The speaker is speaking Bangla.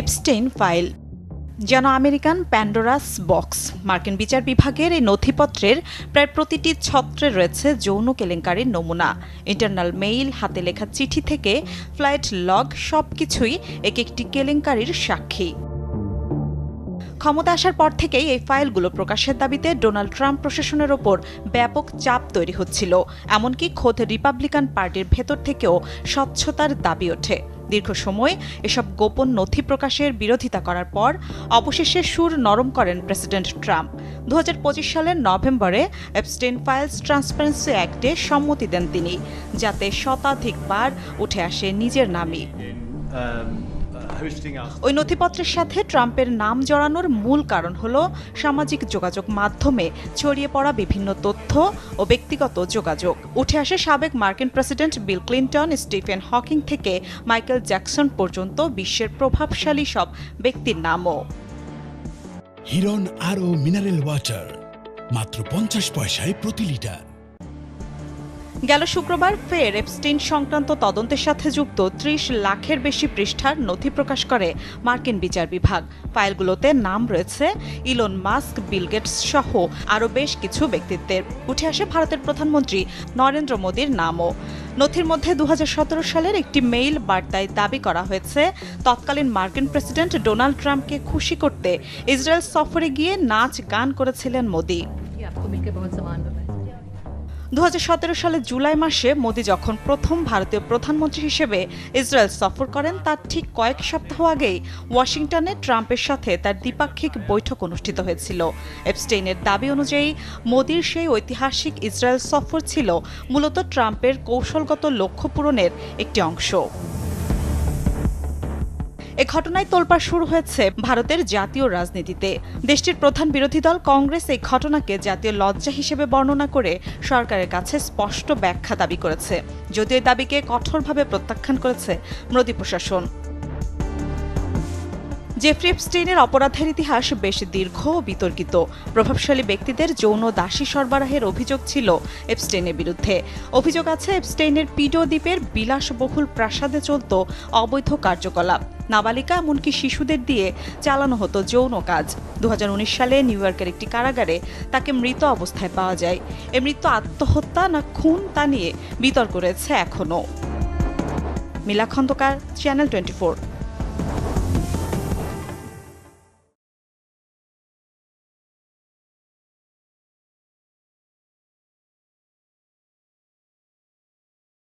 এপস্টেইন ফাইল যেন আমেরিকান প্যান্ডোরাস বক্স। মার্কিন বিচার বিভাগের এই নথিপত্রের প্রায় প্রতিটি ছত্রে রয়েছে যৌন কেলেঙ্কারির নমুনা। ইন্টারনাল মেইল, হাতে লেখা চিঠি থেকে ফ্লাইট লগ, সবকিছুই এক একটি কেলেঙ্কারির সাক্ষী। ক্ষমতা আসার পর থেকেই এই ফাইলগুলো প্রকাশের দাবিতে ডোনাল্ড ট্রাম্প প্রশাসনের ওপর ব্যাপক চাপ তৈরি হচ্ছিল। এমনকি খোদ রিপাবলিকান পার্টির ভেতর থেকেও স্বচ্ছতার দাবি ওঠে। দীর্ঘ সময় এসব গোপন নথি প্রকাশের বিরোধিতা করার পর অবশেষে সুর নরম করেন প্রেসিডেন্ট ট্রাম্প। 2025 সালের নভেম্বরে এপস্টেইন ফাইলস ট্রান্সপারেন্সি অ্যাক্টে সম্মতি দেন তিনি, যাতে শতাধিকবার উঠে আসে নিজের নামই। ওই নথিপত্রের সাথে ট্রাম্পের নাম জড়ানোর মূল কারণ হল সামাজিক যোগাযোগ মাধ্যমে ছড়িয়ে পড়া বিভিন্ন তথ্য ও ব্যক্তিগত যোগাযোগ। উঠে আসে সাবেক মার্কিন president Bill Clinton, Stephen Hawking থেকে মাইকেল জ্যাকসন পর্যন্ত বিশ্বের প্রভাবশালী সব ব্যক্তির নামও। হিরন আরও মিনারেল ওয়াটার মাত্র 50 পয়সায় প্রতি লিটার। গেল শুক্রবার ফের এপস্টেইন সংক্রান্ত তদন্তের সাথে যুক্ত 30 লাখের বেশি পৃষ্ঠার নথি প্রকাশ করে মার্কিন বিচার বিভাগ। ফাইলগুলোতে নাম রয়েছে ইলন মাস্ক, বিল গেটস সহ আরও বেশ কিছু ব্যক্তিত্বের। উঠে আসে ভারতের প্রধানমন্ত্রী নরেন্দ্র মোদীর নামও। নথির মধ্যে 2017 সালের একটি মেইল বার্তায় দাবি করা হয়েছে, তৎকালীন মার্কিন প্রেসিডেন্ট ডোনাল্ড ট্রাম্পকে খুশি করতে ইসরায়েল সফরে গিয়ে নাচ গান করেছিলেন মোদী। 2017 সালের জুলাই মাসে মোদী যখন প্রথম ভারতীয় প্রধানমন্ত্রী হিসেবে ইসরায়েল সফর করেন, তার ঠিক কয়েক সপ্তাহ আগেই ওয়াশিংটনে ট্রাম্পের সাথে তার দ্বিপাক্ষিক বৈঠক অনুষ্ঠিত হয়েছিল। এপস্টেইনের দাবি অনুযায়ী মোদীর সেই ঐতিহাসিক ইসরায়েল সফর ছিল মূলত ট্রাম্পের কৌশলগত লক্ষ্য পূরণের একটি অংশ। এ ঘটনায় তোলপাড় শুরু হয়েছে ভারতের জাতীয় রাজনীতিতে। দেশটির প্রধান বিরোধী দল কংগ্রেস এই ঘটনাকে জাতীয় লজ্জা হিসেবে বর্ণনা করে সরকারের কাছে স্পষ্ট ব্যাখ্যা দাবি করেছে, যদিও এই দাবিকে কঠোরভাবে প্রত্যাখ্যান করেছে মোদী প্রশাসন। জেফ্রি এপস্টেইনের অপরাধের ইতিহাস বেশ দীর্ঘ ও বিতর্কিত। প্রভাবশালী ব্যক্তিদের যৌন দাসী সরবরাহের অভিযোগ ছিল এপস্টেইনের বিরুদ্ধে। অভিযোগ আছে এপস্টেইনের পিডো দ্বীপের বিলাসবহুল প্রাসাদে চলত অবৈধ কার্যকলাপ। নাবালিকা এমনকি শিশুদের দিয়ে চালানো হতো যৌন কাজ। 2019 সালে নিউ ইয়র্কের একটি কারাগারে তাকে মৃত অবস্থায় পাওয়া যায়। এ মৃত্যু আত্মহত্যা না খুন তা নিয়ে বিতর্ক রয়েছে এখনও। মিলা খন্দকার, চ্যানেল 24।